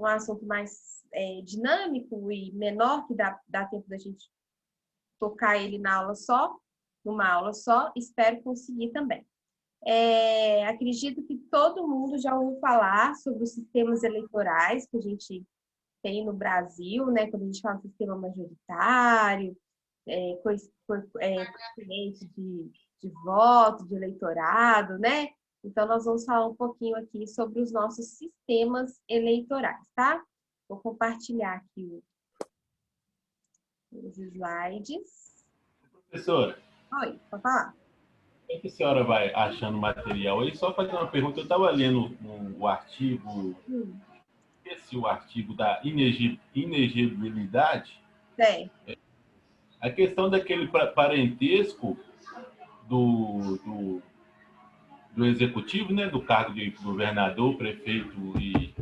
um assunto mais dinâmico e menor, que dá tempo da gente tocar ele numa aula só, espero conseguir também. Acredito que todo mundo já ouviu falar sobre os sistemas eleitorais que a gente tem no Brasil, né? Quando a gente fala sistema majoritário, coeficiente de voto, de eleitorado, né? Então, nós vamos falar um pouquinho aqui sobre os nossos sistemas eleitorais, tá? Vou compartilhar aqui os slides. Professora. Oi, pode falar. Como é que a senhora vai achando material aí? Só fazer uma pergunta. Eu estava lendo o artigo, o artigo da inegibilidade. A questão daquele parentesco do executivo, né? Do cargo de governador, prefeito e...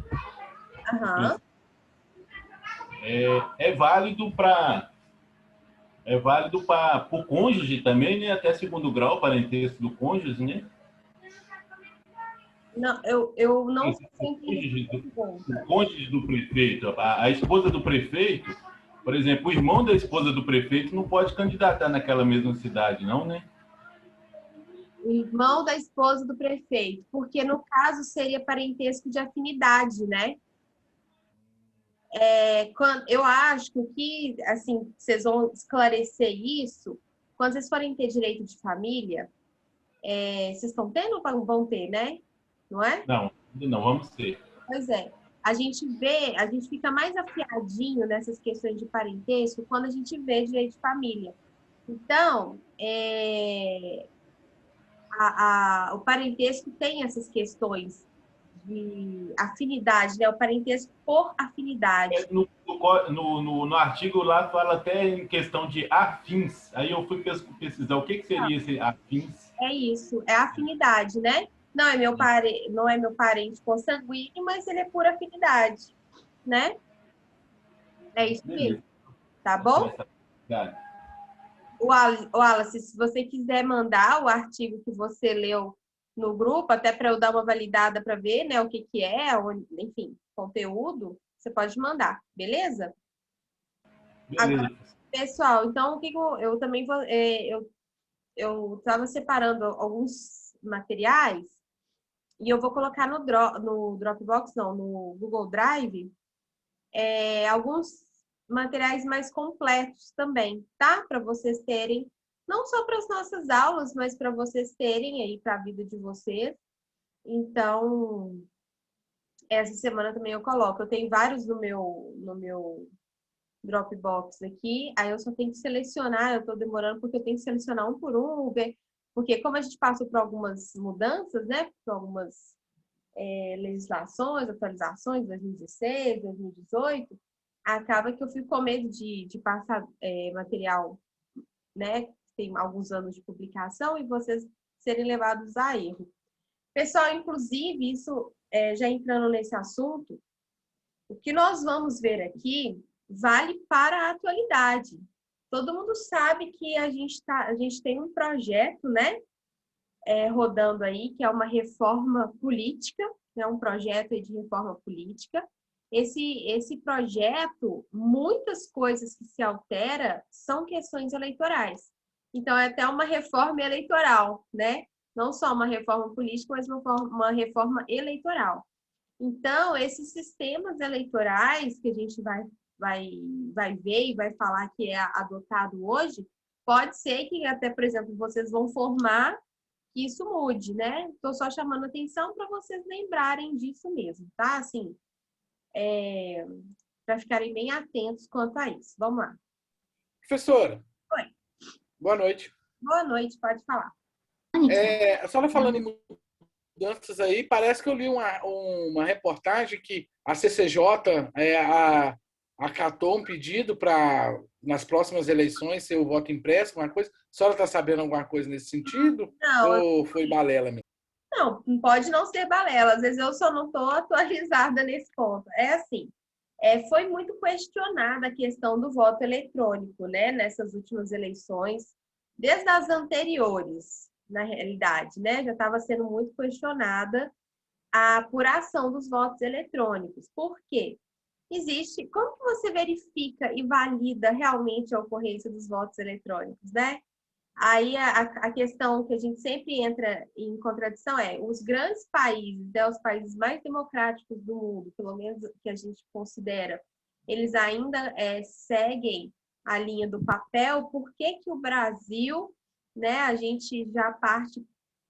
Uhum. É válido para o cônjuge também, né? Até segundo grau, parentesco do cônjuge, né? Não, eu não sei o cônjuge do prefeito, a esposa do prefeito, por exemplo, o irmão da esposa do prefeito não pode candidatar naquela mesma cidade, não, né? O irmão da esposa do prefeito, porque no caso seria parentesco de afinidade, né? Eu acho que, assim, vocês vão esclarecer isso quando vocês forem ter direito de família. Vocês estão tendo ou vão ter, né? Não é? Não, vamos ter. Pois é. A gente fica mais afiadinho nessas questões de parentesco quando a gente vê direito de família. Então, o parentesco tem essas questões de afinidade, né? O parentesco por afinidade. No artigo lá fala até em questão de afins. Aí eu fui pesquisar o que seria esse afins. É isso, é afinidade, né? Não é meu parente consanguíneo, mas ele é por afinidade, né? É isso mesmo. Tá bom? Wallace, se você quiser mandar o artigo que você leu no grupo, até para eu dar uma validada para ver, né, o que é, enfim, conteúdo, você pode mandar, beleza? Agora, pessoal, então o que eu também vou, eu estava separando alguns materiais e eu vou colocar no Dropbox, não, no Google Drive, alguns materiais mais completos também, tá? Para vocês terem, não só para as nossas aulas, mas para vocês terem aí para a vida de vocês. Então, essa semana também eu coloco. Eu tenho vários no meu Dropbox aqui, aí eu só tenho que selecionar, eu estou demorando porque eu tenho que selecionar um por um, ver, porque como a gente passou por algumas mudanças, né? Por algumas legislações, atualizações, 2016, 2018, acaba que eu fico com medo de passar material, né? Tem alguns anos de publicação e vocês serem levados a erro. Pessoal, inclusive, isso já entrando nesse assunto, o que nós vamos ver aqui vale para a atualidade. Todo mundo sabe que a gente tem um projeto, né? Rodando aí, que é uma reforma política, é um projeto de reforma política. Esse projeto, muitas coisas que se altera são questões eleitorais. Então, é até uma reforma eleitoral, né? Não só uma reforma política, mas uma reforma eleitoral. Então, esses sistemas eleitorais que a gente vai ver e vai falar que é adotado hoje, pode ser que até, por exemplo, vocês vão formar que isso mude, né? Estou só chamando atenção para vocês lembrarem disso mesmo, tá? Assim, para ficarem bem atentos quanto a isso. Vamos lá. Professora. Oi. Boa noite. Boa noite, pode falar. A senhora falando em mudanças aí, parece que eu li uma reportagem que a CCJ acatou um pedido para, nas próximas eleições, ser o voto impresso, uma coisa. A senhora está sabendo alguma coisa nesse sentido? Não. Ou foi balela mesmo? Não, pode não ser balela. Às vezes eu só não estou atualizada nesse ponto. É assim, foi muito questionada a questão do voto eletrônico, né? Nessas últimas eleições, desde as anteriores, na realidade, né? Já estava sendo muito questionada a apuração dos votos eletrônicos. Por quê? existe. Como que você verifica e valida realmente a ocorrência dos votos eletrônicos, né? Aí a questão que a gente sempre entra em contradição é os grandes países, né, os países mais democráticos do mundo, pelo menos que a gente considera, eles ainda seguem a linha do papel. Por que que o Brasil, né, a gente já parte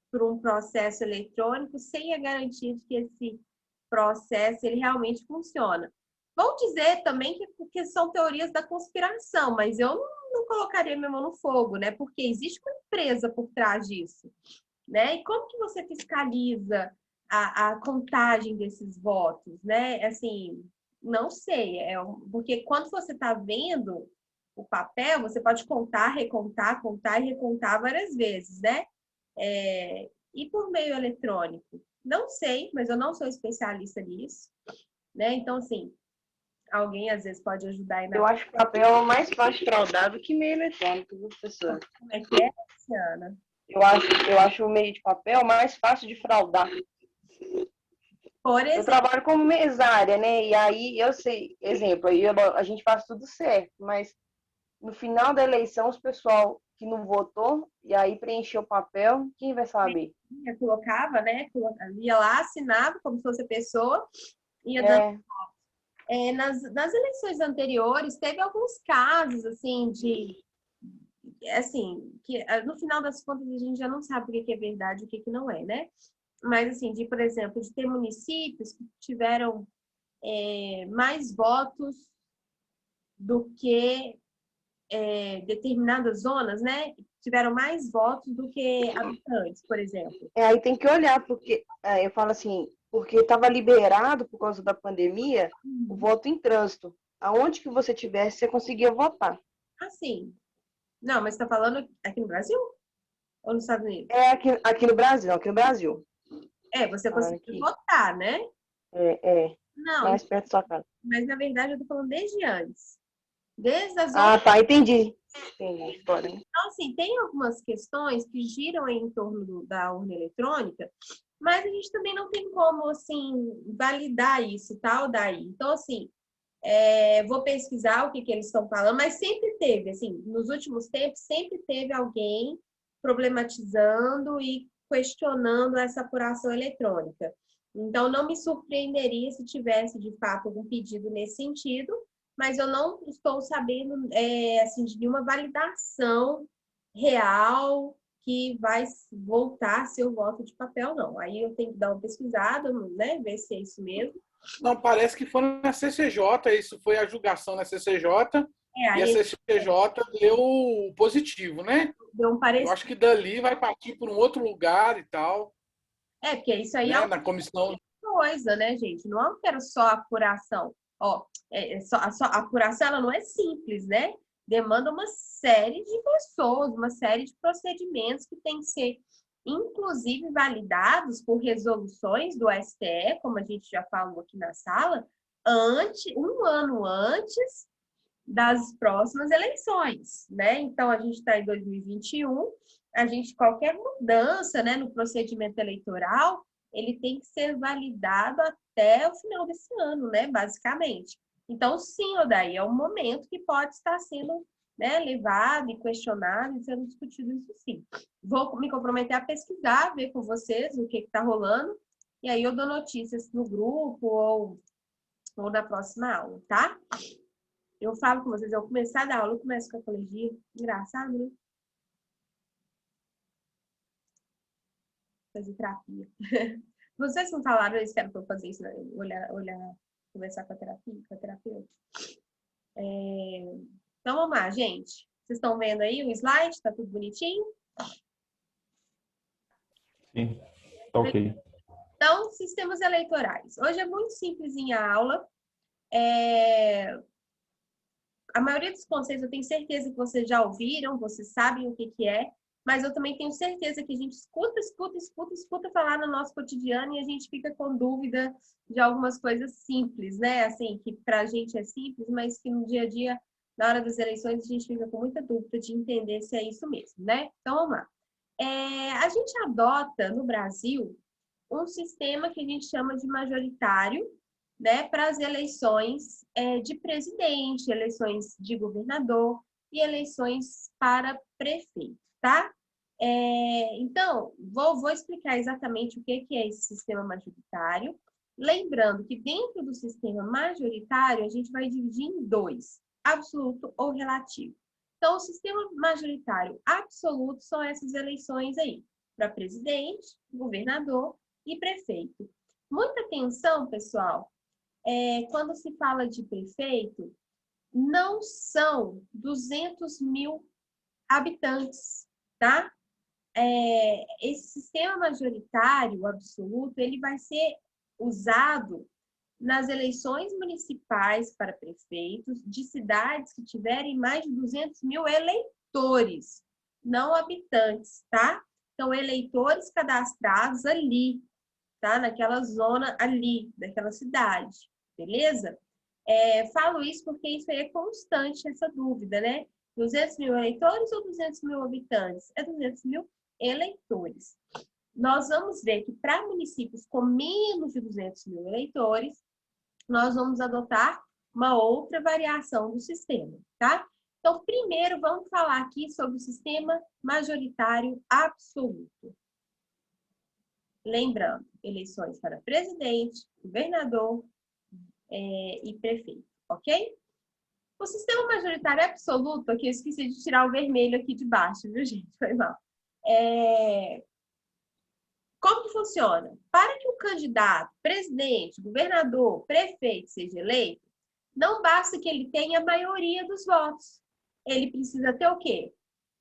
por um processo eletrônico sem a garantia de que esse processo ele realmente funciona? Vão dizer também que são teorias da conspiração, mas eu não colocaria minha mão no fogo, né? Porque existe uma empresa por trás disso, né? E como que você fiscaliza a contagem desses votos, né? Assim, não sei, porque quando você está vendo o papel, você pode contar, recontar, contar e recontar várias vezes, né? E por meio eletrônico? Não sei, mas eu não sou especialista nisso, né? Então, assim, alguém às vezes pode ajudar aí na... Eu acho que o papel é mais fácil de fraudar do que meio eletrônico, viu, professor? Como é que é, Luciana? Eu acho o meio de papel mais fácil de fraudar. Por Eu exemplo, trabalho como mesária, né? E aí eu sei, exemplo, aí a gente faz tudo certo, mas no final da eleição, os pessoal que não votou e aí preencheu o papel, quem vai saber? eu colocava, né? Ia lá, assinava como se fosse a pessoa, ia dando... nas eleições anteriores, teve alguns casos, assim, assim, que no final das contas a gente já não sabe o que é verdade e o que não é, né? Mas, assim, por exemplo, de ter municípios que tiveram mais votos do que determinadas zonas, né? Tiveram mais votos do que habitantes, por exemplo. Aí tem que olhar, porque eu falo assim, porque estava liberado por causa da pandemia o voto em trânsito. Aonde que você tivesse, você conseguia votar. Assim, não, mas você está falando aqui no Brasil ou nos Estados Unidos? Aqui no Brasil, aqui no Brasil. Você conseguiu votar, né? Não, Mais perto da sua casa. mas na verdade eu tô falando desde antes. Desde as Ah, outras. tá, entendi. Entendi, fora. Então, assim, tem algumas questões que giram em torno da urna eletrônica, mas a gente também não tem como, assim, validar isso, tal, daí. Então, assim, vou pesquisar o que eles estão falando, mas sempre teve, assim, nos últimos tempos, sempre teve alguém problematizando e questionando essa apuração eletrônica. Então, não me surpreenderia se tivesse, de fato, algum pedido nesse sentido, mas eu não estou sabendo, assim, de nenhuma validação real que vai voltar a ser o voto de papel, não. Aí eu tenho que dar uma pesquisada, né, ver se é isso mesmo. Não, parece que foi na CCJ, isso foi a julgação na CCJ, e a CCJ deu positivo, né? Deu um parecer. Eu acho que dali vai partir para um outro lugar e tal. Porque isso aí né? Na comissão. Coisa, né, gente? Não é só a apuração. Ó, a apuração ela não é simples, né? Demanda uma série de pessoas, uma série de procedimentos que tem que ser, inclusive, validados por resoluções do STE, como a gente já falou aqui na sala, um ano antes das próximas eleições, né? Então, a gente está em 2021, qualquer mudança, né, no procedimento eleitoral, ele tem que ser validado até o final desse ano, né, basicamente. Então, sim, Odaí, é um momento que pode estar sendo, né, levado e questionado e sendo discutido isso sim. Vou me comprometer a pesquisar, ver com vocês o que está rolando, e aí eu dou notícias no grupo ou na próxima aula, tá? Eu falo com vocês, eu começar a dar aula, eu começo com a ecologia. Engraçado, né? Fazer terapia. Vocês não falaram, eles querem que eu fazer isso, né? Olhar, conversar com a terapeuta. Então, vamos lá, gente. Vocês estão vendo aí o slide? Tá tudo bonitinho? Sim, tá ok. Então, sistemas eleitorais. Hoje é muito simplesinha a aula. A maioria dos conceitos eu tenho certeza que vocês já ouviram, vocês sabem o que é, mas eu também tenho certeza que a gente escuta falar no nosso cotidiano e a gente fica com dúvida de algumas coisas simples, né? Assim, que pra gente é simples, mas que no dia a dia, na hora das eleições, a gente fica com muita dúvida de entender se é isso mesmo, né? Então, vamos lá. A gente adota, no Brasil, um sistema que a gente chama de majoritário, né, para as eleições de presidente, eleições de governador e eleições para prefeito, tá? Então, vou explicar exatamente o que é esse sistema majoritário. Lembrando que dentro do sistema majoritário, a gente vai dividir em dois, absoluto ou relativo. Então, o sistema majoritário absoluto são essas eleições aí, para presidente, governador e prefeito. Muita atenção, pessoal, quando se fala de prefeito, não são 200 mil habitantes, tá? Esse sistema majoritário absoluto, ele vai ser usado nas eleições municipais para prefeitos de cidades que tiverem mais de 200 mil eleitores, não habitantes, tá? Então, eleitores cadastrados ali, tá? Naquela zona ali, daquela cidade, beleza? Falo isso porque isso aí é constante, essa dúvida, né? 200 mil eleitores ou 200 mil habitantes? É 200 mil eleitores. Nós vamos ver que para municípios com menos de 200 mil eleitores, nós vamos adotar uma outra variação do sistema, tá? Então, primeiro, vamos falar aqui sobre o sistema majoritário absoluto. Lembrando, eleições para presidente, governador e prefeito, ok? O sistema majoritário absoluto, aqui eu esqueci de tirar o vermelho aqui de baixo, viu, gente? Foi mal. Como que funciona? Para que o candidato, presidente, governador, prefeito seja eleito, não basta que ele tenha a maioria dos votos. Ele precisa ter o quê?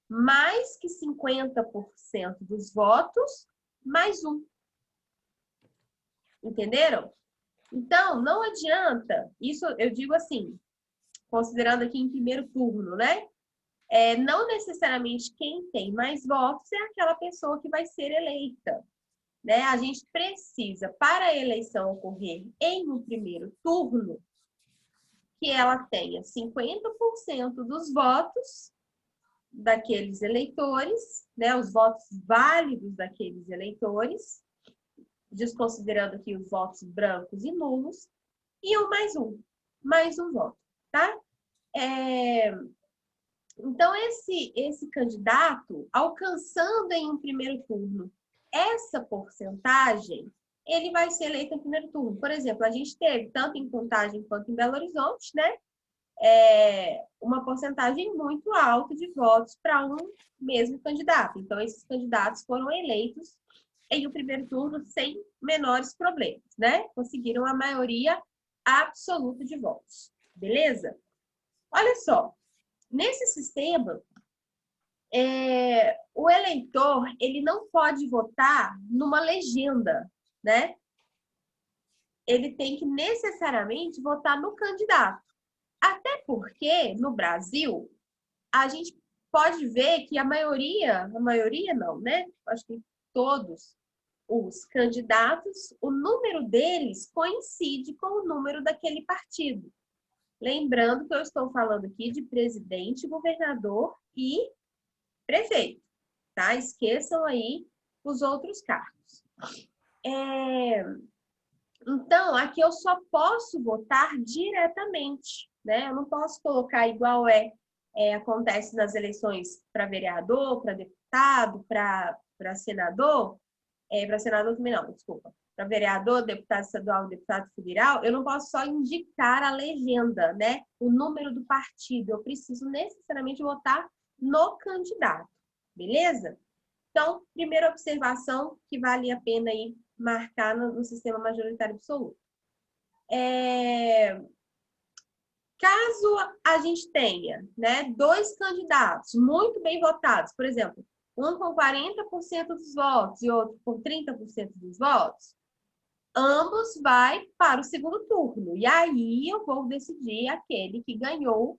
Mais que 50% dos votos, mais um. Entenderam? Então, não adianta, isso eu digo assim, considerando aqui em primeiro turno, né? Não necessariamente quem tem mais votos é aquela pessoa que vai ser eleita. Né? A gente precisa, para a eleição ocorrer em um primeiro turno, que ela tenha 50% dos votos daqueles eleitores, né? Os votos válidos daqueles eleitores, desconsiderando aqui os votos brancos e nulos, e o mais um voto, tá? Então, esse candidato, alcançando em um primeiro turno essa porcentagem, ele vai ser eleito em primeiro turno. Por exemplo, a gente teve, tanto em Contagem quanto em Belo Horizonte, né? Uma porcentagem muito alta de votos para um mesmo candidato. Então, esses candidatos foram eleitos em um primeiro turno sem menores problemas, né? Conseguiram a maioria absoluta de votos. Beleza? Olha só, nesse sistema, o eleitor, ele não pode votar numa legenda, né? Ele tem que necessariamente votar no candidato. Até porque, no Brasil, a gente pode ver que a maioria não, né? Acho que todos os candidatos, o número deles coincide com o número daquele partido. Lembrando que eu estou falando aqui de presidente, governador e prefeito, tá? Esqueçam aí os outros cargos. Então, aqui eu só posso votar diretamente, né? Eu não posso colocar igual acontece nas eleições para vereador, para deputado, para senador, para senador também não, desculpa. Para vereador, deputado estadual, deputado federal, eu não posso só indicar a legenda, né? O número do partido. Eu preciso necessariamente votar no candidato, beleza? Então, primeira observação que vale a pena aí marcar no sistema majoritário absoluto. Caso a gente tenha, né, dois candidatos muito bem votados, por exemplo, um com 40% dos votos e outro com 30% dos votos, ambos vai para o segundo turno. E aí eu vou decidir aquele que ganhou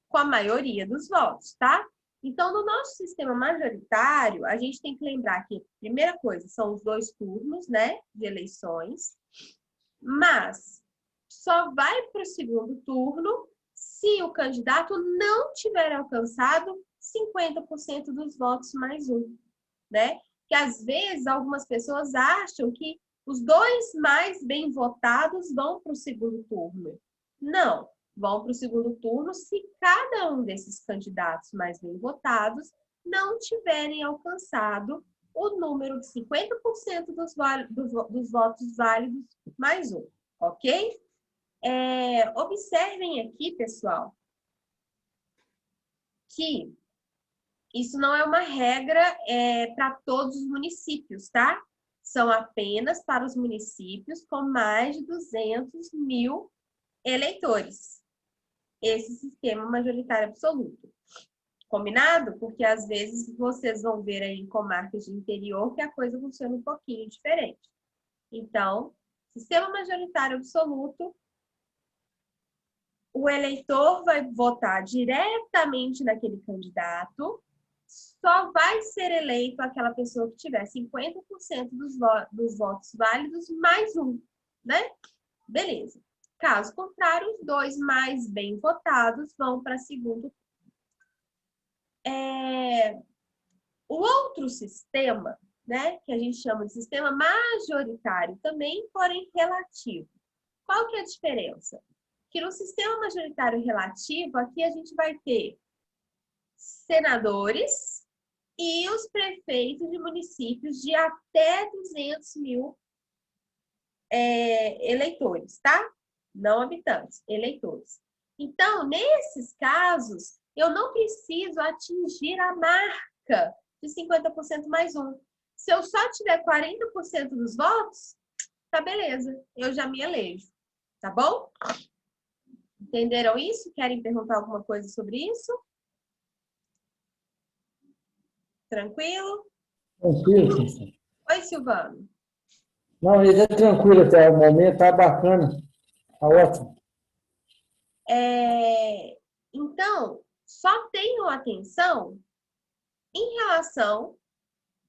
com a maioria dos votos, tá? Então, no nosso sistema majoritário, a gente tem que lembrar que, primeira coisa, são os 2 turnos, né, de eleições, mas só vai para o segundo turno se o candidato não tiver alcançado 50% dos votos mais um, né? Que às vezes algumas pessoas acham que os 2 mais bem votados vão para o segundo turno. Não, vão para o segundo turno se cada um desses candidatos mais bem votados não tiverem alcançado o número de 50% dos votos válidos mais um, ok? Observem aqui, pessoal, que isso não é uma regra para todos os municípios, tá? São apenas para os municípios com mais de 200 mil eleitores. Esse sistema majoritário absoluto. Combinado? Porque às vezes vocês vão ver aí em comarcas de interior que a coisa funciona um pouquinho diferente. Então, sistema majoritário absoluto, o eleitor vai votar diretamente naquele candidato, só vai ser eleito aquela pessoa que tiver 50% dos votos válidos mais um, né? Beleza. Caso contrário, os 2 mais bem votados vão para segundo. O outro sistema, né, que a gente chama de sistema majoritário também, porém relativo. Qual que é a diferença? Que no sistema majoritário relativo, aqui a gente vai ter senadores e os prefeitos de municípios de até 200 mil eleitores, tá? Não habitantes, eleitores. Então, nesses casos, eu não preciso atingir a marca de 50% mais um. Se eu só tiver 40% dos votos, tá beleza, eu já me elejo, tá bom? Entenderam isso? Querem perguntar alguma coisa sobre isso? Tranquilo? Tranquilo, professor. Oi, Silvano. Não, ele é tranquilo até o momento, tá bacana, tá ótimo. Então, só tenham atenção em relação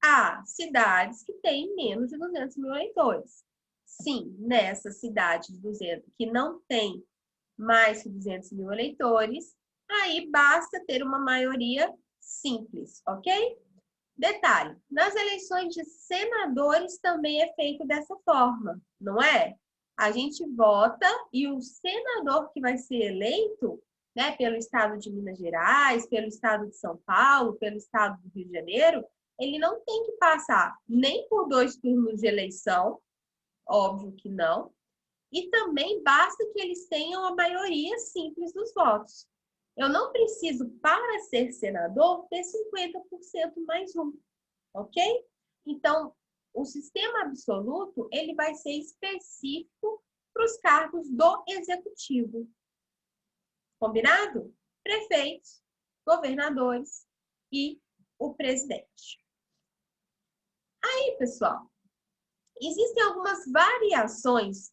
a cidades que têm menos de 200 mil eleitores. Sim, nessas cidades que não têm mais que 200 mil eleitores, aí basta ter uma maioria simples, ok? Detalhe, nas eleições de senadores também é feito dessa forma, não é? A gente vota e o senador que vai ser eleito, né, pelo estado de Minas Gerais, pelo estado de São Paulo, pelo estado do Rio de Janeiro, ele não tem que passar nem por 2 turnos de eleição, óbvio que não, e também basta que eles tenham a maioria simples dos votos. Eu não preciso, para ser senador, ter 50% mais um, ok? Então, o sistema absoluto, ele vai ser específico para os cargos do executivo. Combinado? Prefeitos, governadores e o presidente. Aí, pessoal, existem algumas variações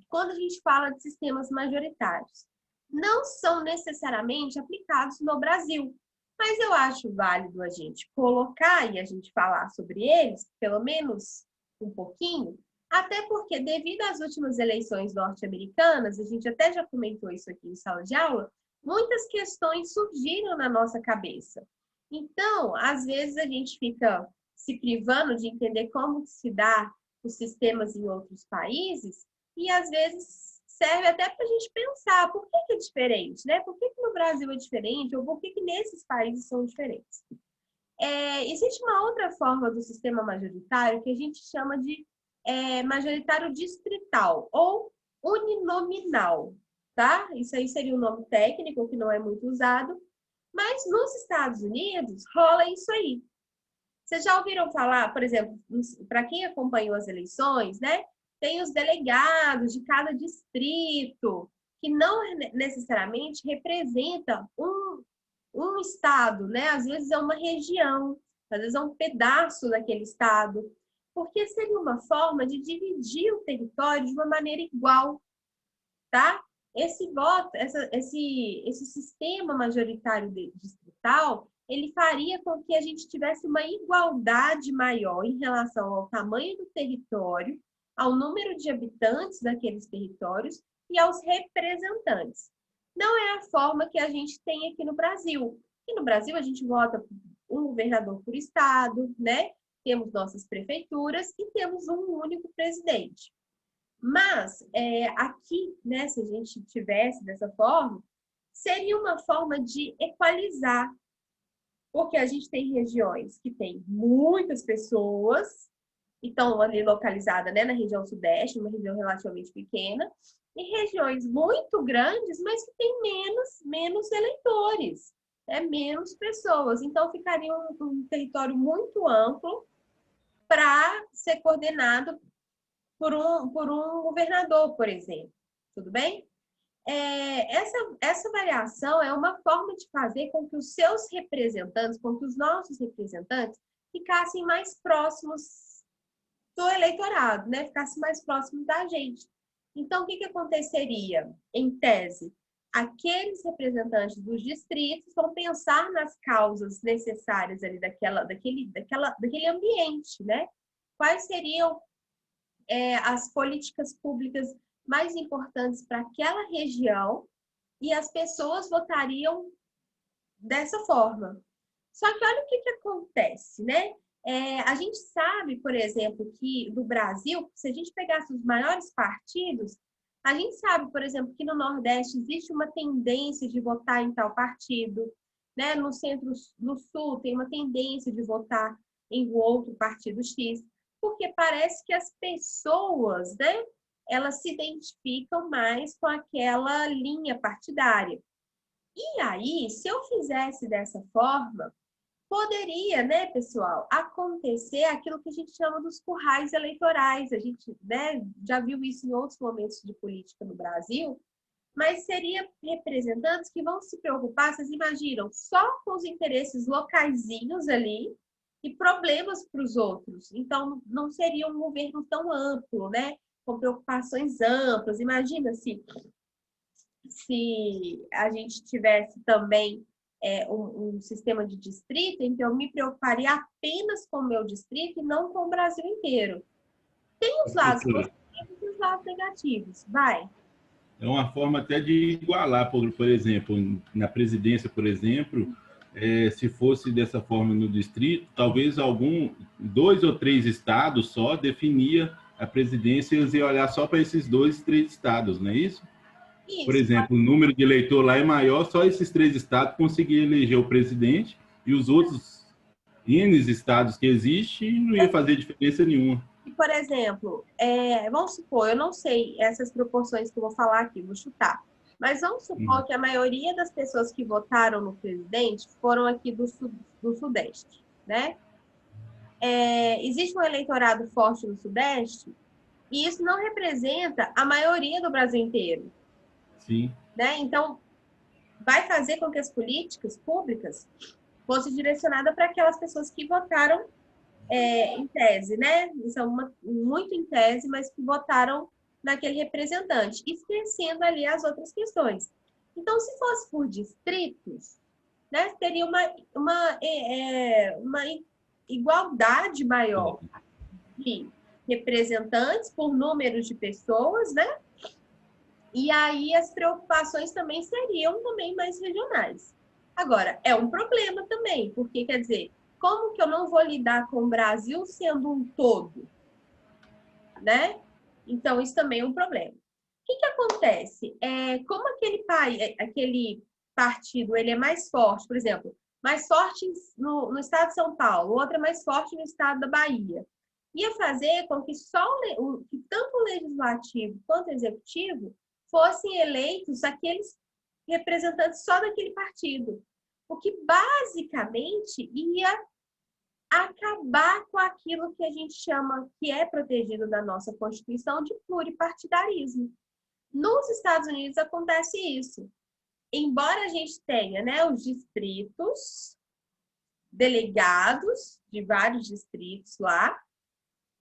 quando a gente fala de sistemas majoritários. Não são necessariamente aplicados no Brasil, mas eu acho válido a gente colocar e a gente falar sobre eles, pelo menos um pouquinho, até porque devido às últimas eleições norte-americanas, a gente até já comentou isso aqui em sala de aula, muitas questões surgiram na nossa cabeça. Então, às vezes a gente fica se privando de entender como se dá os sistemas em outros países e às vezes serve até para a gente pensar por que é diferente, né? Por que no Brasil é diferente ou por que nesses países são diferentes? Existe uma outra forma do sistema majoritário que a gente chama de majoritário distrital ou uninominal, tá? Isso aí seria um nome técnico que não é muito usado, mas nos Estados Unidos rola isso aí. Vocês já ouviram falar, por exemplo, para quem acompanhou as eleições, né? Tem os delegados de cada distrito, que não necessariamente representa um estado, né? Às vezes é uma região, às vezes é um pedaço daquele estado, porque seria uma forma de dividir o território de uma maneira igual, tá? Esse voto, esse sistema majoritário distrital, ele faria com que a gente tivesse uma igualdade maior em relação ao tamanho do território, ao número de habitantes daqueles territórios e aos representantes. Não é a forma que a gente tem aqui no Brasil. Aqui no Brasil, a gente vota um governador por estado, né? temos nossas prefeituras e temos um único presidente. Mas aqui, né, se a gente tivesse dessa forma, seria uma forma de equalizar, porque a gente tem regiões que tem muitas pessoas, e estão ali localizadas, né, na região sudeste, uma região relativamente pequena, e regiões muito grandes, mas que tem menos eleitores, né, menos pessoas. Então, ficaria um território muito amplo para ser coordenado por um governador, por exemplo. Tudo bem? Essa variação é uma forma de fazer com que os seus representantes, com que os nossos representantes ficassem mais próximos do eleitorado, né? Ficassem mais próximos da gente. Então, o que aconteceria? Em tese, aqueles representantes dos distritos vão pensar nas causas necessárias ali daquele ambiente, né? Quais seriam as políticas públicas mais importantes para aquela região, e as pessoas votariam dessa forma. Só que olha o que acontece, né? A gente sabe, por exemplo, que no Brasil, se a gente pegasse os maiores partidos, a gente sabe, por exemplo, que no Nordeste existe uma tendência de votar em tal partido, né? No Centro, no Sul, tem uma tendência de votar em outro partido X, porque parece que as pessoas, né, elas se identificam mais com aquela linha partidária. E aí, se eu fizesse dessa forma, poderia, né, pessoal, acontecer aquilo que a gente chama dos currais eleitorais. A gente, né, já viu isso em outros momentos de política no Brasil, mas seria representantes que vão se preocupar, vocês imaginam, só com os interesses locaizinhos ali e problemas para os outros. Então, não seria um governo tão amplo, né, com preocupações amplas. Imagina se a gente tivesse também um sistema de distrito, então eu me preocuparia apenas com o meu distrito e não com o Brasil inteiro. Tem os lados positivos e os lados negativos. Vai. É uma forma até de igualar, por exemplo, na presidência, por exemplo, se fosse dessa forma no distrito, talvez 2 ou 3 estados só definia a presidência e ia olhar só para esses 2, 3 estados, não é isso? Isso. Por exemplo, o número de eleitor lá é maior, só esses 3 estados conseguiam eleger o presidente e os outros N estados que existem não ia fazer diferença nenhuma. Por exemplo, vamos supor, eu não sei essas proporções que eu vou falar aqui, vou chutar, mas vamos supor que a maioria das pessoas que votaram no presidente foram aqui do Sudeste, né? Existe um eleitorado forte no Sudeste e isso não representa a maioria do Brasil inteiro. Sim. Né? Então, vai fazer com que as políticas públicas fossem direcionadas para aquelas pessoas que votaram em tese, né? São muito em tese, mas que votaram naquele representante, esquecendo ali as outras questões. Então, se fosse por distritos, né, teria uma igualdade maior de representantes por números de pessoas, né? E aí as preocupações também seriam mais regionais. Agora, é um problema também, porque, quer dizer, como que eu não vou lidar com o Brasil sendo um todo? Né? Então, isso também é um problema. O que acontece? Como aquele partido ele é mais forte, por exemplo, mais forte no estado de São Paulo, o outro é mais forte no estado da Bahia, ia fazer com que que tanto o legislativo quanto o executivo fossem eleitos aqueles representantes só daquele partido, o que basicamente ia acabar com aquilo que a gente chama, que é protegido da nossa Constituição, de pluripartidarismo. Nos Estados Unidos acontece isso. Embora a gente tenha, né, os distritos, delegados de vários distritos lá,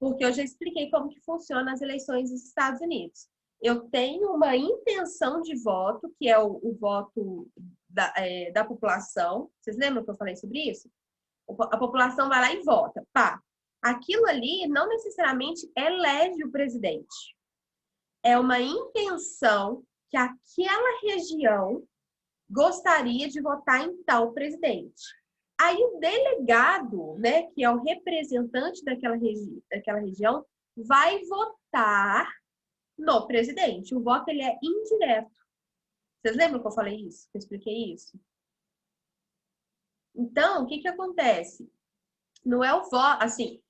porque eu já expliquei como que funcionam as eleições dos Estados Unidos. Eu tenho uma intenção de voto, que é o voto da população. Vocês lembram que eu falei sobre isso? A população vai lá e vota. Pá. Aquilo ali não necessariamente elege o presidente. É uma intenção que aquela região gostaria de votar em tal presidente. Aí o delegado, né, que é o representante daquela região, vai votar no presidente. O voto ele é indireto. Vocês lembram que eu falei isso? Que eu expliquei isso? Então, o que acontece? Não é o voto, assim,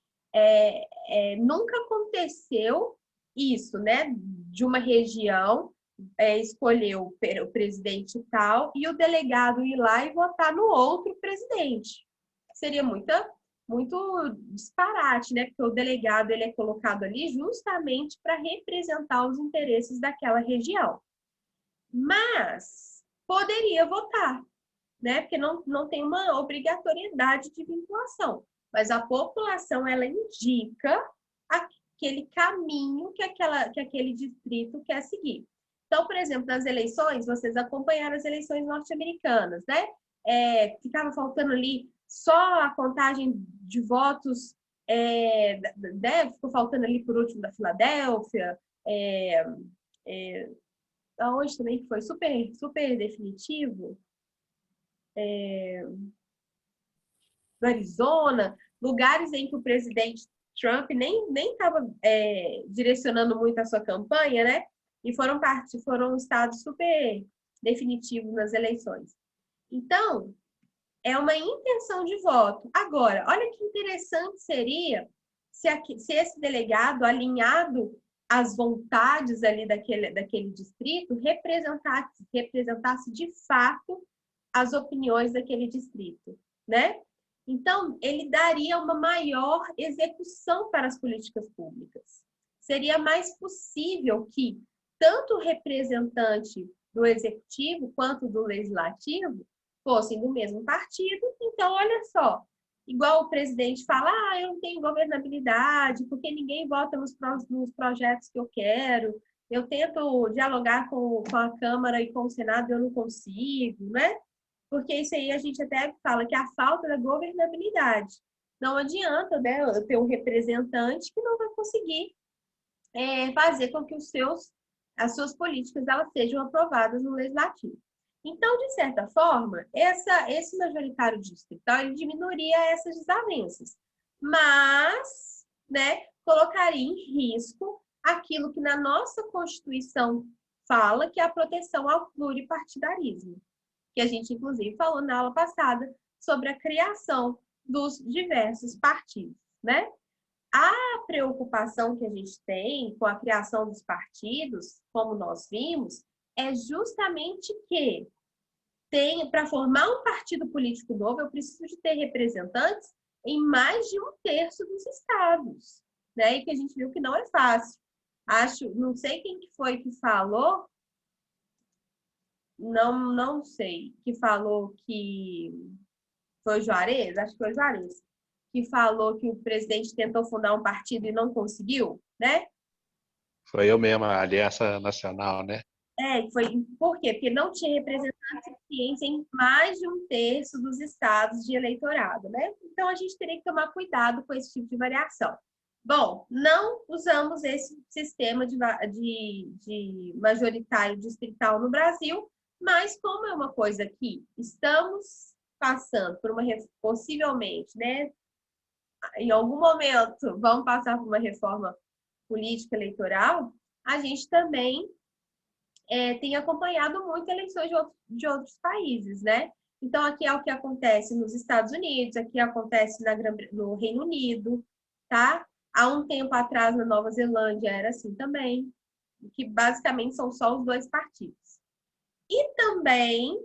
nunca aconteceu isso, né? De uma região escolher o presidente tal e o delegado ir lá e votar no outro presidente. Seria muito disparate, né? Porque o delegado ele é colocado ali justamente para representar os interesses daquela região. Mas poderia votar, né? Porque não tem uma obrigatoriedade de vinculação. Mas a população, ela indica aquele caminho que aquele distrito quer seguir. Então, por exemplo, nas eleições, vocês acompanharam as eleições norte-americanas, né? Ficava faltando ali só a contagem de votos, né? Ficou faltando ali por último da Filadélfia, aonde também que foi super, super definitivo, no Arizona, lugares em que o presidente Trump nem estava direcionando muito a sua campanha, né? E foram estados super definitivos nas eleições. Então, é uma intenção de voto. Agora, olha que interessante seria se esse delegado, alinhado às vontades ali daquele distrito, representasse de fato as opiniões daquele distrito, né? Então, ele daria uma maior execução para as políticas públicas. Seria mais possível que tanto o representante do executivo quanto do legislativo fossem do mesmo partido. Então, olha só, igual o presidente fala, eu não tenho governabilidade, porque ninguém vota nos projetos que eu quero, eu tento dialogar com a Câmara e com o Senado, eu não consigo, né? Porque isso aí a gente até fala que é a falta da governabilidade. Não adianta, né, eu ter um representante que não vai conseguir fazer com que as suas políticas elas sejam aprovadas no legislativo. Então, de certa forma, esse majoritário distrital ele diminuiria essas desavenças, mas, né, colocaria em risco aquilo que na nossa Constituição fala, que é a proteção ao pluripartidarismo, que a gente, inclusive, falou na aula passada sobre a criação dos diversos partidos, né? A preocupação que a gente tem com a criação dos partidos, como nós vimos, é justamente que para formar um partido político novo, eu preciso de ter representantes em mais de 1/3 dos estados, né? E que a gente viu que não é fácil. Não sei quem que foi que falou, não sei, que falou que foi o Juarez, acho que foi o Juarez, que falou que o presidente tentou fundar um partido e não conseguiu, né? Foi eu mesmo, a Aliança Nacional, né? Por quê? Porque não tinha representantes suficientes em mais de 1/3 dos estados de eleitorado, né? Então, a gente teria que tomar cuidado com esse tipo de variação. Bom, não usamos esse sistema de majoritário distrital no Brasil, mas como é uma coisa que estamos passando por possivelmente, né? Em algum momento, vamos passar por uma reforma política eleitoral, a gente também tem acompanhado muito eleições de outros países, né? Então, aqui é o que acontece nos Estados Unidos, aqui acontece no Reino Unido, tá? Há um tempo atrás, na Nova Zelândia, era assim também, que basicamente são só os 2 partidos. E também,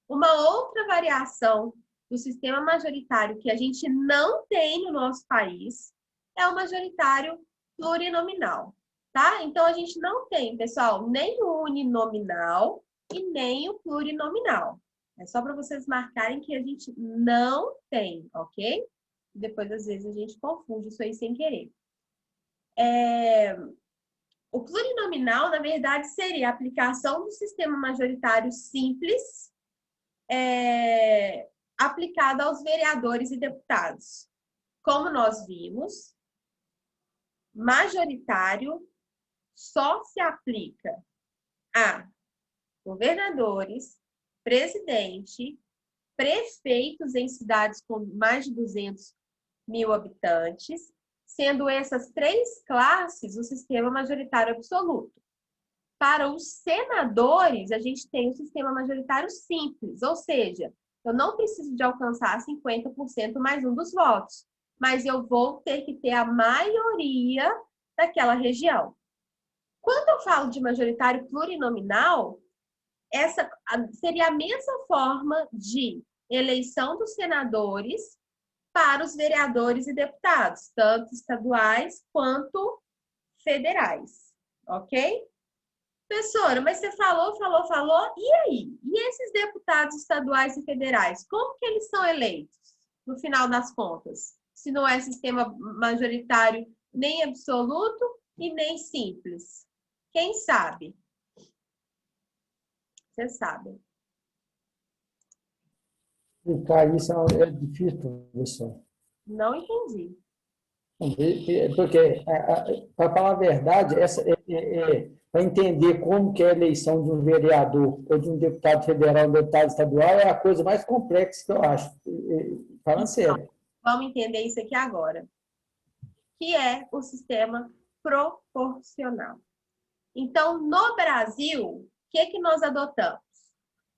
uma outra variação do sistema majoritário que a gente não tem no nosso país é o majoritário plurinominal, tá? Então, a gente não tem, pessoal, nem o uninominal e nem o plurinominal. É só para vocês marcarem que a gente não tem, ok? Depois, às vezes, a gente confunde isso aí sem querer. O plurinominal, na verdade, seria a aplicação do sistema majoritário simples aplicado aos vereadores e deputados. Como nós vimos, majoritário só se aplica a governadores, presidente prefeitos em cidades com mais de 200 mil habitantes, sendo essas 3 classes o sistema majoritário absoluto. Para os senadores, a gente tem o sistema majoritário simples, ou seja, eu não preciso de alcançar 50% mais um dos votos, mas eu vou ter que ter a maioria daquela região. Quando eu falo de majoritário plurinominal, essa seria a mesma forma de eleição dos senadores para os vereadores e deputados, tanto estaduais quanto federais, ok? Professora, mas você falou, e aí? E esses deputados estaduais e federais, como que eles são eleitos, no final das contas? Se não é sistema majoritário nem absoluto e nem simples. Quem sabe? Vocês sabem. Explicar isso é difícil, professor. Não entendi. Porque, para falar a verdade, para entender como que é a eleição de um vereador ou de um deputado federal ou um deputado estadual é a coisa mais complexa que eu acho. Falando sério. Vamos entender isso aqui agora. Que é o sistema proporcional. Então, no Brasil, o que nós adotamos?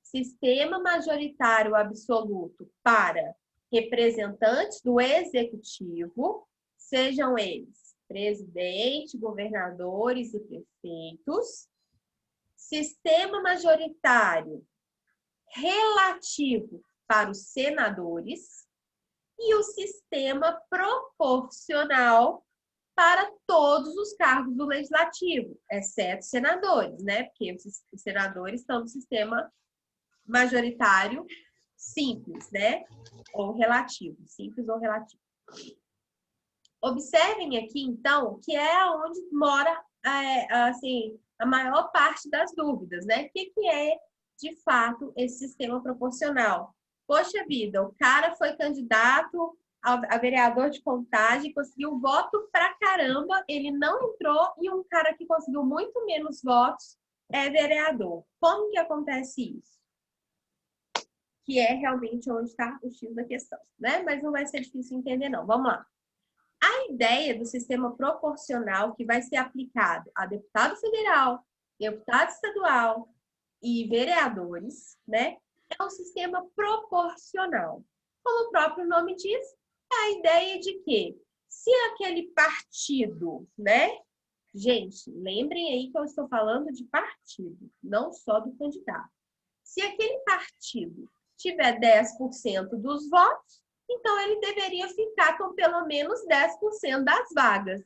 Sistema majoritário absoluto para representantes do executivo, sejam eles presidente, governadores e prefeitos. Sistema majoritário relativo para os senadores e o sistema proporcional para todos os cargos do legislativo, exceto senadores, né? Porque os senadores estão no sistema majoritário simples, né? Ou relativo, simples ou relativo. Observem aqui, então, que é onde mora assim, a maior parte das dúvidas, né? O que é, de fato, esse sistema proporcional? Poxa vida, o cara foi candidato a vereador de Contagem, conseguiu voto pra caramba, ele não entrou, e um cara que conseguiu muito menos votos é vereador. Como que acontece isso? Que é realmente onde está o X da questão, né? Mas não vai ser difícil entender, não. Vamos lá. A ideia do sistema proporcional que vai ser aplicado a deputado federal, deputado estadual e vereadores, né? É um sistema proporcional. Como o próprio nome diz, é a ideia de que se aquele partido, né? Gente, lembrem aí que eu estou falando de partido, não só do candidato. Se aquele partido tiver 10% dos votos, então ele deveria ficar com pelo menos 10% das vagas.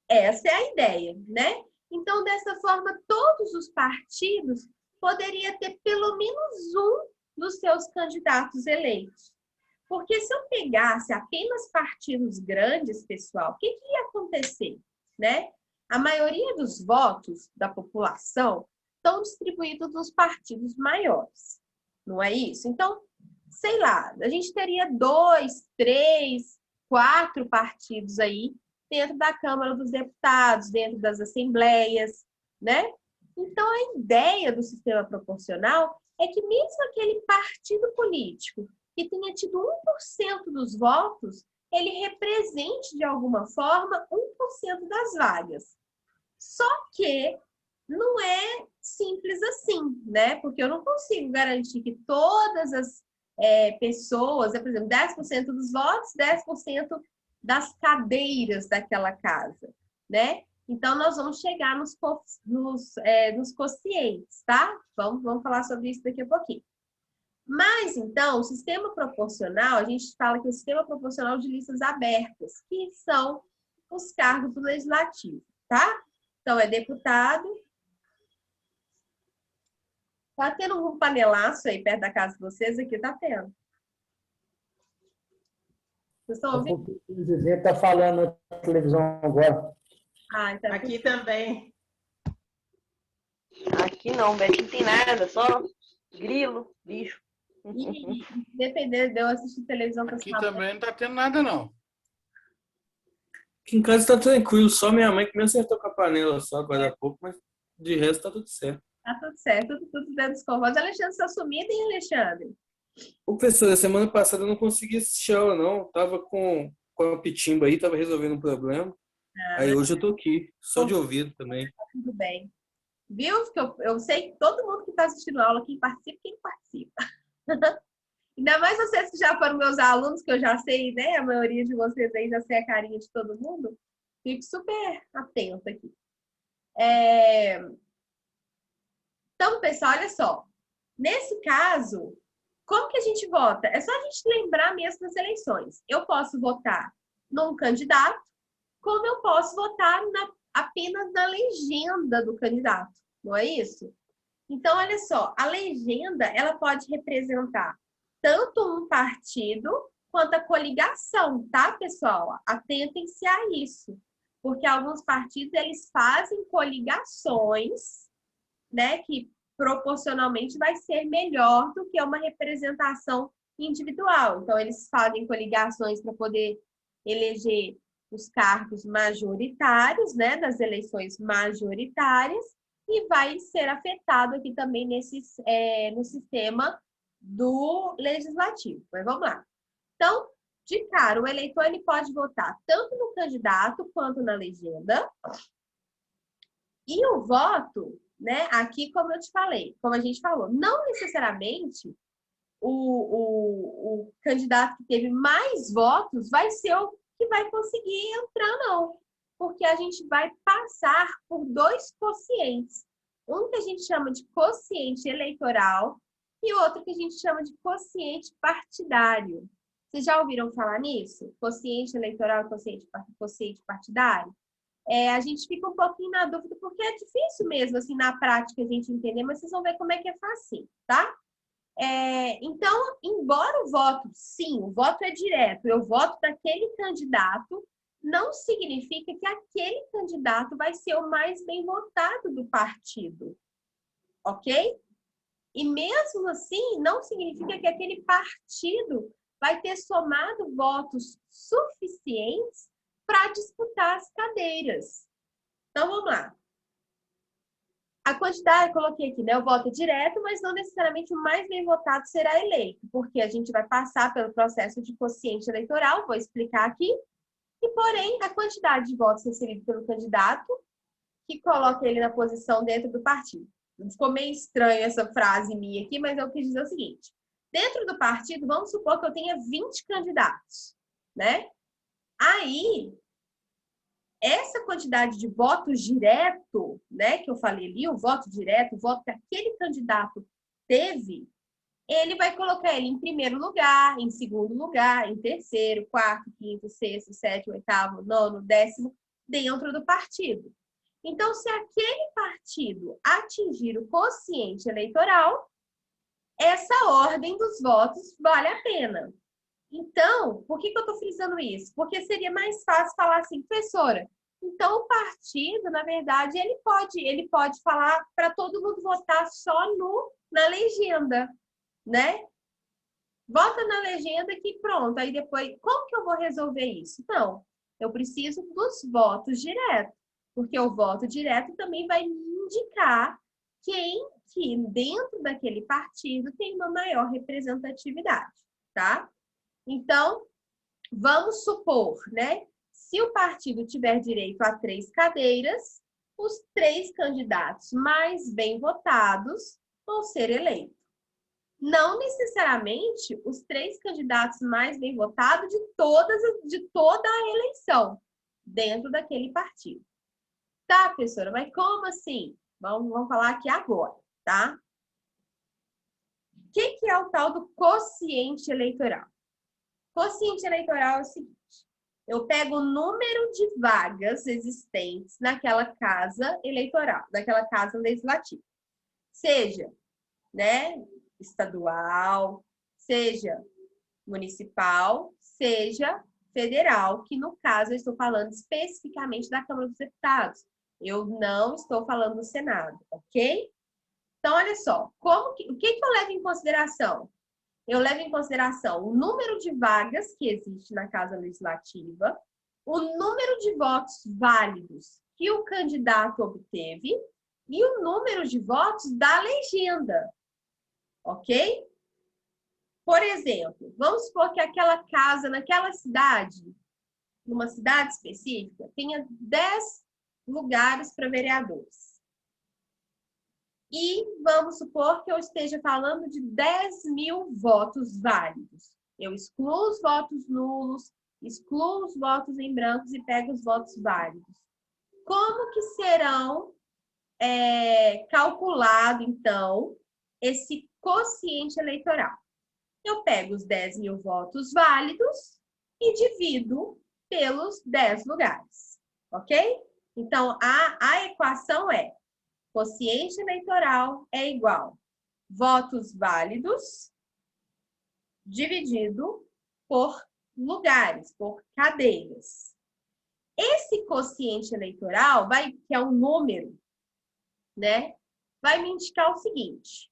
Essa é a ideia, né? Então, dessa forma, todos os partidos poderiam ter pelo menos um dos seus candidatos eleitos. Porque se eu pegasse apenas partidos grandes, pessoal, o que ia acontecer, né? A maioria dos votos da população estão distribuídos nos partidos maiores, não é isso? Então, sei lá, a gente teria 2, 3, 4 partidos aí dentro da Câmara dos Deputados, dentro das assembleias, né? Então, a ideia do sistema proporcional é que mesmo aquele partido político que tenha tido 1% dos votos, ele represente, de alguma forma, 1% das vagas. Só que não é simples assim, né? Porque eu não consigo garantir que todas as pessoas, por exemplo, 10% dos votos, 10% das cadeiras daquela casa, né? Então, nós vamos chegar nos quocientes, tá? Vamos falar sobre isso daqui a pouquinho. Mas, então, o sistema proporcional, a gente fala que é o sistema proporcional de listas abertas, que são os cargos do legislativo, tá? Então, é deputado. Tá tendo um panelaço aí perto da casa de vocês? Aqui tá tendo. Vocês estão ouvindo? O presidente está falando na televisão agora. Ah, então... Aqui também. Aqui não, Beth, não tem nada, só grilo, bicho. E dependendo de eu assistir televisão... Aqui também não tá tendo nada, não. Aqui em casa tá tranquilo, só minha mãe que me acertou com a panela só agora há pouco, mas de resto tá tudo certo. Tá tudo certo, tudo dentro dos confortos. Alexandre, sua sumida, hein, Alexandre? Ô, professora, semana passada eu não consegui assistir aula, não. Tava com a pitimba aí, tava resolvendo um problema. Aí hoje eu tô aqui, só de ouvido também. Tudo bem. Viu? Que eu sei que todo mundo que está assistindo a aula, quem participa. Ainda mais vocês que já foram meus alunos, que eu já sei, né? A maioria de vocês aí já sei a carinha de todo mundo. Fico super atenta aqui. Então, pessoal, olha só. Nesse caso, como que a gente vota? É só a gente lembrar mesmo das eleições. Eu posso votar num candidato, como eu posso votar apenas na legenda do candidato. Não é isso? Então, olha só. A legenda, ela pode representar tanto um partido quanto a coligação, tá, pessoal? Atentem-se a isso. Porque alguns partidos, eles fazem coligações, né, que proporcionalmente vai ser melhor do que uma representação individual. Então, eles fazem coligações para poder eleger os cargos majoritários, né, das eleições majoritárias, e vai ser afetado aqui também no sistema do legislativo. Mas vamos lá. Então, de cara, o eleitor ele pode votar tanto no candidato quanto na legenda. E o voto, né, aqui, como eu te falei, como a gente falou, não necessariamente o candidato que teve mais votos vai ser o que vai conseguir entrar, não. Porque a gente vai passar por 2 quocientes. Um que a gente chama de quociente eleitoral e outro que a gente chama de quociente partidário. Vocês já ouviram falar nisso? Quociente eleitoral e quociente partidário? A gente fica um pouquinho na dúvida, porque é difícil mesmo, assim, na prática, a gente entender, mas vocês vão ver como é que é fácil, tá? Então, embora o voto, sim, o voto é direto, eu voto daquele candidato, não significa que aquele candidato vai ser o mais bem votado do partido, ok? E mesmo assim, não significa que aquele partido vai ter somado votos suficientes para disputar as cadeiras. Então, vamos lá. A quantidade, eu coloquei aqui, né? O voto é direto, mas não necessariamente o mais bem votado será eleito, porque a gente vai passar pelo processo de quociente eleitoral, vou explicar aqui, e porém, a quantidade de votos recebidos pelo candidato, que coloca ele na posição dentro do partido. Ficou meio estranha essa frase minha aqui, mas eu quis dizer o seguinte. Dentro do partido, vamos supor que eu tenha 20 candidatos, né? Aí, essa quantidade de votos direto, né, que eu falei ali, o voto direto, o voto que aquele candidato teve, ele vai colocar ele em primeiro lugar, em segundo lugar, em terceiro, quarto, quinto, sexto, sétimo, oitavo, nono, 10º, dentro do partido. Então, se aquele partido atingir o quociente eleitoral, essa ordem dos votos vale a pena. Então, por que eu estou frisando isso? Porque seria mais fácil falar assim, professora, então o partido, na verdade, ele pode falar para todo mundo votar só na legenda, né? Vota na legenda que pronto, aí depois, como que eu vou resolver isso? Não, eu preciso dos votos diretos, porque o voto direto também vai me indicar quem que dentro daquele partido tem uma maior representatividade, tá? Então, vamos supor, né? Se o partido tiver direito a 3 cadeiras, os 3 candidatos mais bem votados vão ser eleitos. Não necessariamente os 3 candidatos mais bem votados de toda a eleição, dentro daquele partido. Tá, professora? Mas como assim? Vamos falar aqui agora, tá? O que é o tal do quociente eleitoral? Quociente eleitoral é o seguinte, eu pego o número de vagas existentes naquela casa eleitoral, naquela casa legislativa. Seja, né, estadual, seja municipal, seja federal, que no caso eu estou falando especificamente da Câmara dos Deputados. Eu não estou falando do Senado, ok? Então, olha só, o que eu levo em consideração? Eu levo em consideração o número de vagas que existe na Casa Legislativa, o número de votos válidos que o candidato obteve e o número de votos da legenda, ok? Por exemplo, vamos supor que aquela casa naquela cidade, numa cidade específica, tenha 10 lugares para vereadores. E vamos supor que eu esteja falando de 10.000 votos válidos. Eu excluo os votos nulos, excluo os votos em brancos e pego os votos válidos. Como que serão calculado, então, esse quociente eleitoral? Eu pego os 10.000 votos válidos e divido pelos 10 lugares, ok? Então, a equação é quociente eleitoral é igual votos válidos dividido por lugares, por cadeiras. Esse quociente eleitoral, que é um número, né, vai me indicar o seguinte: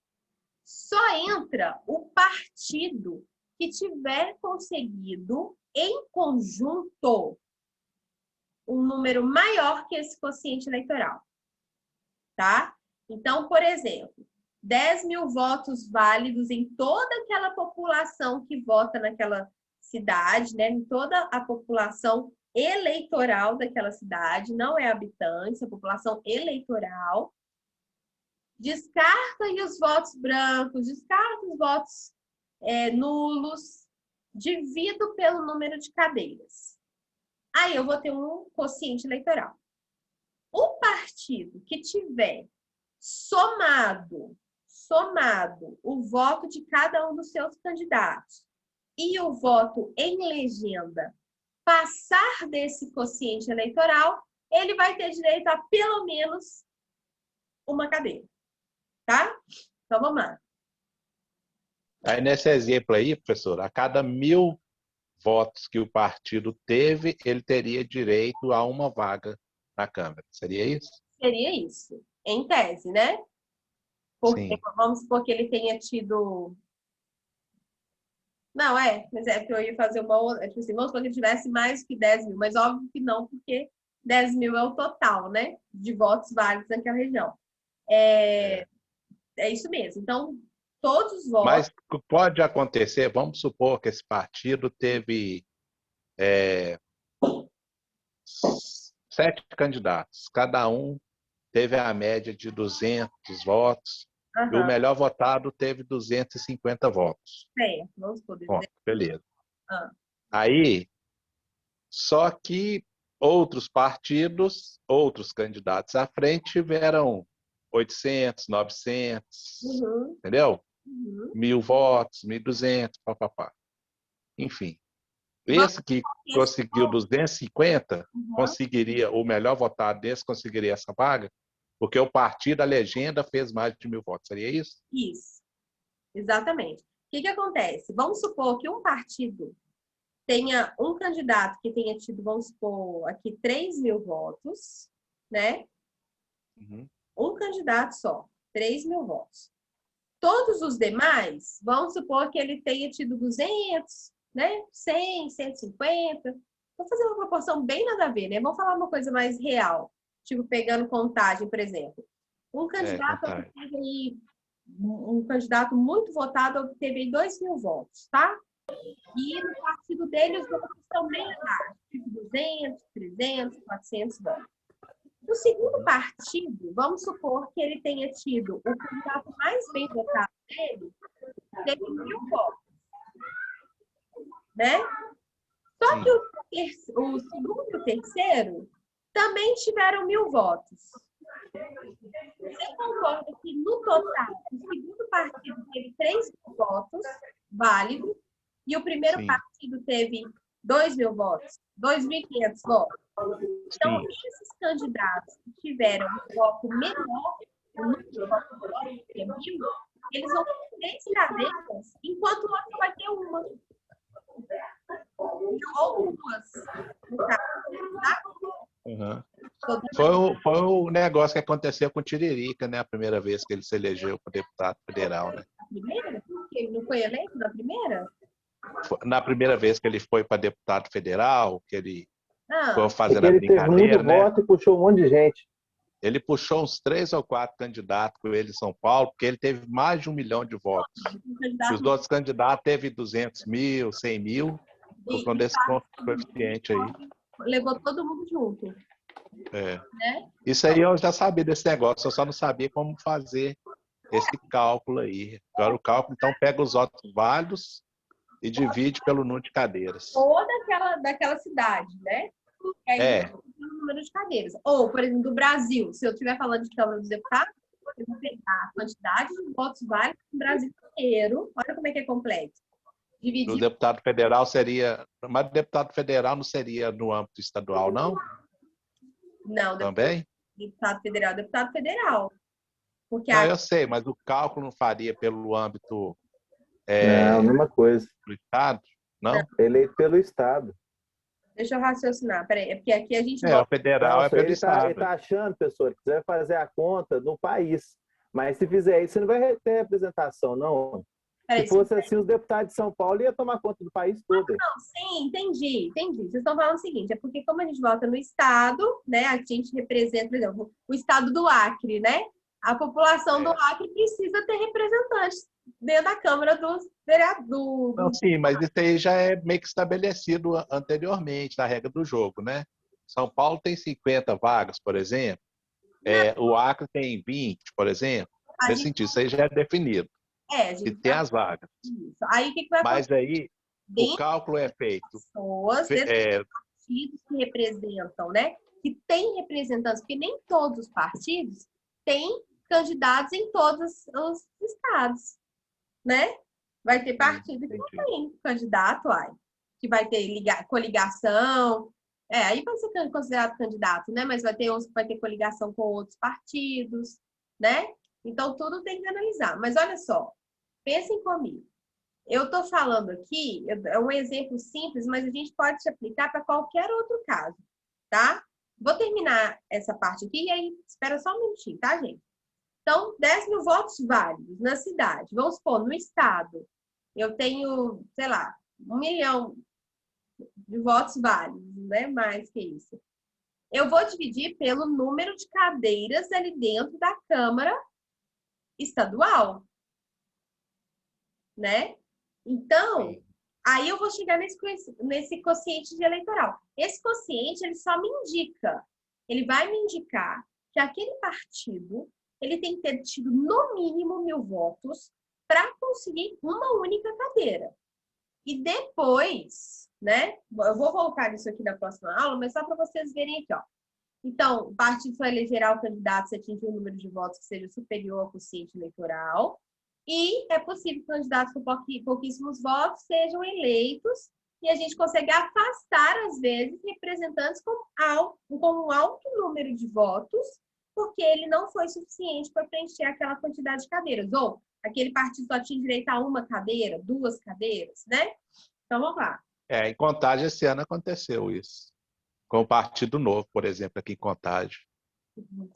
só entra o partido que tiver conseguido, em conjunto, um número maior que esse quociente eleitoral. Tá? Então, por exemplo, 10.000 votos válidos em toda aquela população que vota naquela cidade, né? Em toda a população eleitoral daquela cidade, não é habitantes, é população eleitoral. Descarta aí os votos brancos, descarta os votos nulos, divido pelo número de cadeiras. Aí eu vou ter um quociente eleitoral. O partido que tiver somado o voto de cada um dos seus candidatos e o voto em legenda passar desse quociente eleitoral, ele vai ter direito a pelo menos uma cadeira. Tá? Então, vamos lá. Aí, nesse exemplo aí, professor, a cada 1.000 votos que o partido teve, ele teria direito a uma vaga na Câmara. Seria isso? Seria isso. Em tese, né? Porque, Sim. vamos supor que ele tenha tido... Não, mas é porque eu ia fazer uma outra... Tipo assim, vamos supor que ele tivesse mais que 10.000, mas óbvio que não, porque 10.000 é o total, né? De votos válidos naquela região. É isso mesmo. Então, todos os votos... Mas pode acontecer, vamos supor que esse partido teve 7 candidatos, cada um teve a média de 200 votos, e o melhor votado teve 250 votos. Certo, vamos poder dizer. Bom, beleza. Aí, só que outros partidos, outros candidatos à frente tiveram 800, 900, entendeu? 1.000 votos, 1.200, papapá. Enfim, esse que conseguiu 250, conseguiria, o melhor votado desse conseguiria essa vaga, porque o partido, a legenda, fez mais de 1.000 votos. Seria isso? Isso, exatamente. O que acontece? Vamos supor que um partido tenha um candidato que tenha tido, vamos supor, aqui 3.000 votos, né? Um candidato só, 3.000 votos. Todos os demais, vamos supor que ele tenha tido 200, né? 100, 150. Vou fazer uma proporção bem nada a ver, né? Vamos falar uma coisa mais real. Tipo, pegando contagem, por exemplo. Um candidato obteve aí, um candidato muito votado obteve aí 2.000 votos, tá? E no partido dele, os votos estão bem abaixo, tipo 200, 300, 400 votos. No segundo partido, vamos supor que ele tenha tido o candidato mais bem votado dele, teve 1.000 votos, né? Só que o segundo e o terceiro também tiveram 1.000 votos. Você concorda que, no total, o segundo partido teve 3.000 votos válidos e o primeiro partido teve 2.000 votos, 2.500 votos? Então, esses candidatos que tiveram um voto menor, o número de votos menor que 1.000, eles vão ter 3 cadeiras, enquanto o outro vai ter uma. Ou 2, no caso, tá? Foi o negócio que aconteceu com o Tiririca, né? A primeira vez que ele se elegeu para deputado federal, né? A primeira? Porque ele não foi eleito na primeira? Na primeira vez que ele foi para deputado federal, que ele foi fazendo a ele teve brincadeira, muito voto e puxou um monte de gente. Ele puxou uns 3 ou 4 candidatos com ele em São Paulo, porque ele teve mais de 1 milhão de votos. E os outros candidatos teve 200 mil, 100 mil, por conta desse coeficiente aí. Levou todo mundo junto. É. Né? Isso aí eu já sabia desse negócio, eu só não sabia como fazer esse cálculo aí. Agora o cálculo, então, pega os votos válidos e divide pelo número de cadeiras. Ou daquela cidade, né? E aí, o número de cadeiras. Ou, por exemplo, do Brasil, se eu estiver falando de Câmara dos Deputados, eu vou pegar a quantidade de votos válidos no Brasil inteiro. Olha como é que é complexo. Dividir. O deputado federal seria... Mas o deputado federal não seria no âmbito estadual, não? Não, também? Deputado federal. Porque não, eu sei, mas o cálculo não faria pelo âmbito... Não, mesma coisa. Do Estado? Não? Eleito pelo Estado. Deixa eu raciocinar, peraí. É porque aqui a gente... o federal é pelo Estado. Ele está achando, pessoal, que quiser fazer a conta no país. Mas se fizer isso, você não vai ter representação, não. Se fosse assim, os deputados de São Paulo iam tomar conta do país todo. Não, sim, entendi. Vocês estão falando o seguinte, é porque como a gente vota no Estado, né, a gente representa, por exemplo, o Estado do Acre, né? A população do Acre precisa ter representantes dentro da Câmara dos Vereadores. Não, sim, mas isso aí já é meio que estabelecido anteriormente, na regra do jogo, né? São Paulo tem 50 vagas, por exemplo. O Acre tem 20, por exemplo. Nesse sentido, isso aí já é definido. Que tem as vagas. Isso. Aí, o que vai Mas aí, o cálculo é feito. Pessoas partidos que representam, né? Que tem representantes, porque nem todos os partidos têm candidatos em todos os estados, né? Vai ter partido que não tem candidato, que vai ter coligação. Aí vai ser considerado candidato, né? Mas vai ter uns que vai ter coligação com outros partidos, né? Então, tudo tem que analisar. Mas olha só, pensem comigo. Eu estou falando aqui, é um exemplo simples, mas a gente pode se aplicar para qualquer outro caso, tá? Vou terminar essa parte aqui e aí espera só um minutinho, tá, gente? Então, 10 mil votos válidos na cidade. Vamos supor, no estado, eu tenho, sei lá, 1 milhão de votos válidos, né? Mais que isso. Eu vou dividir pelo número de cadeiras ali dentro da Câmara estadual, né? Então, aí eu vou chegar nesse quociente de eleitoral. Esse quociente, ele só me indica, ele vai me indicar que aquele partido, ele tem que ter tido no mínimo 1.000 votos para conseguir uma única cadeira. E depois, né? Eu vou voltar nisso aqui na próxima aula, mas só para vocês verem aqui, ó. Então, o partido só elegerá o candidato se atingir um número de votos que seja superior ao quociente eleitoral. E é possível que candidatos com pouquíssimos votos sejam eleitos e a gente consegue afastar, às vezes, representantes com um alto número de votos, porque ele não foi suficiente para preencher aquela quantidade de cadeiras. Ou aquele partido só tinha direito a uma cadeira, 2 cadeiras, né? Então, vamos lá. Em Contagem, esse ano aconteceu isso. Com o Partido Novo, por exemplo, aqui em Contagem.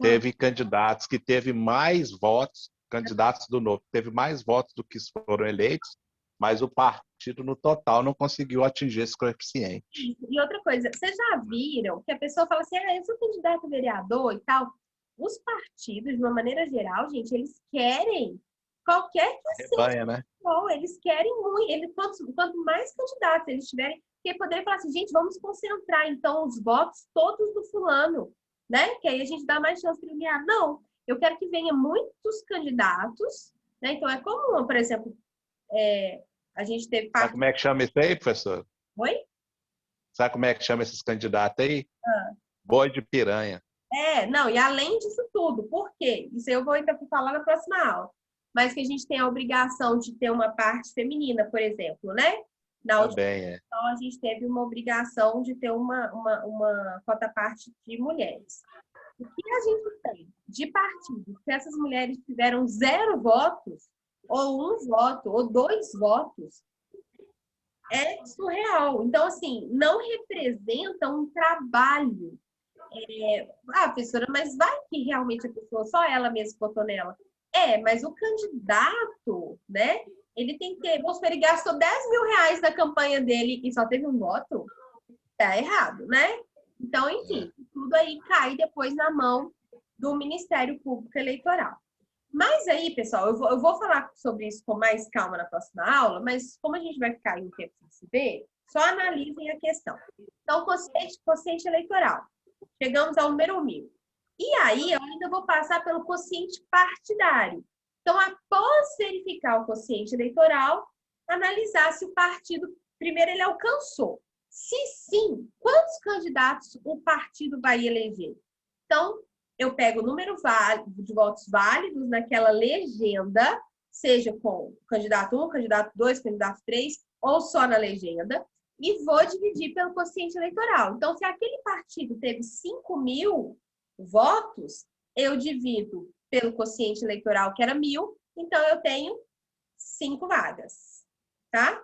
Teve candidatos que teve mais votos, candidatos do Novo, teve mais votos do que foram eleitos, mas o partido, no total, não conseguiu atingir esse coeficiente. E outra coisa, vocês já viram que a pessoa fala assim, eu sou candidato a vereador e tal. Os partidos, de uma maneira geral, gente, eles querem qualquer que seja. Né? Eles querem muito. Quanto mais candidatos eles tiverem, porque poderem falar assim, gente, vamos concentrar, então, os votos todos do fulano, né? Que aí a gente dá mais chance para ele ganhar. Não, eu quero que venha muitos candidatos, né? Então, é comum, por exemplo, a gente teve... Sabe como é que chama isso aí, professor? Oi? Sabe como é que chama esses candidatos aí? Boi de piranha. Não, e além disso tudo, por quê? Isso eu vou ainda falar na próxima aula. Mas que a gente tem a obrigação de ter uma parte feminina, por exemplo, né? Então, a gente teve uma obrigação de ter uma cota-parte de mulheres. O que a gente tem de partidos que essas mulheres tiveram 0 votos, ou 1 voto, ou 2 votos, é surreal. Então, assim, não representa um trabalho. Professora, mas vai que realmente a pessoa, só ela mesma votou nela. Mas o candidato, né? Ele tem que ter... Vamos supor, ele gastou 10 mil reais na campanha dele e só teve 1 voto? Tá errado, né? Então, enfim, tudo aí cai depois na mão do Ministério Público Eleitoral. Mas aí, pessoal, eu vou falar sobre isso com mais calma na próxima aula, mas como a gente vai ficar em tempo sem se ver, só analisem a questão. Então, quociente eleitoral. Chegamos ao número 1000. E aí, eu ainda vou passar pelo quociente partidário. Então, após verificar o quociente eleitoral, analisar se o partido, primeiro, ele alcançou. Se sim, quantos candidatos o partido vai eleger? Então, eu pego o número de votos válidos naquela legenda, seja com candidato 1, candidato 2, candidato 3, ou só na legenda, e vou dividir pelo quociente eleitoral. Então, se aquele partido teve 5.000 votos, eu divido pelo quociente eleitoral, que era 1.000, então eu tenho 5 vagas, tá?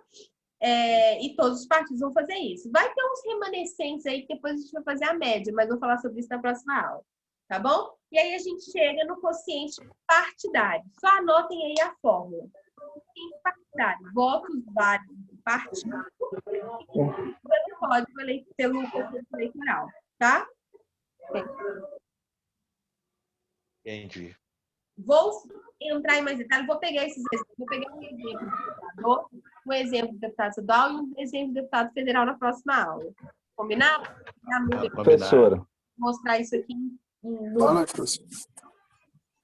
E todos os partidos vão fazer isso. Vai ter uns remanescentes aí, que depois a gente vai fazer a média, mas vou falar sobre isso na próxima aula, tá bom? E aí a gente chega no quociente partidário. Só anotem aí a fórmula. Quociente partidário, votos válidos do partido pelo código eleitoral, tá? Entendi. Vou entrar em mais detalhes, vou pegar esses exemplos. Vou pegar um exemplo do deputador, um exemplo do deputado estadual e um exemplo do deputado federal na próxima aula. Combinado? Professora. Vou mostrar isso aqui Boa noite, professor.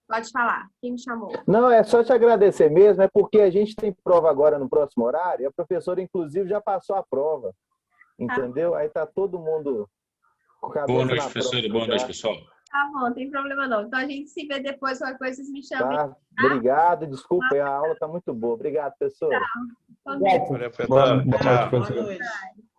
Pode falar. Quem me chamou? Não, é só te agradecer mesmo, é porque a gente tem prova agora no próximo horário, e a professora, inclusive, já passou a prova. Entendeu? Aí tá todo mundo com a cabeça Boa noite, na professora. prova, Boa noite, já. pessoal. Tá bom, não tem problema não. Então a gente se vê depois, qualquer coisa vocês me chamem. Tá? Obrigado, desculpa, a aula tá muito boa. Obrigado, professora. Tchau. Valeu, Fernando. Boa noite, professor. Boa noite.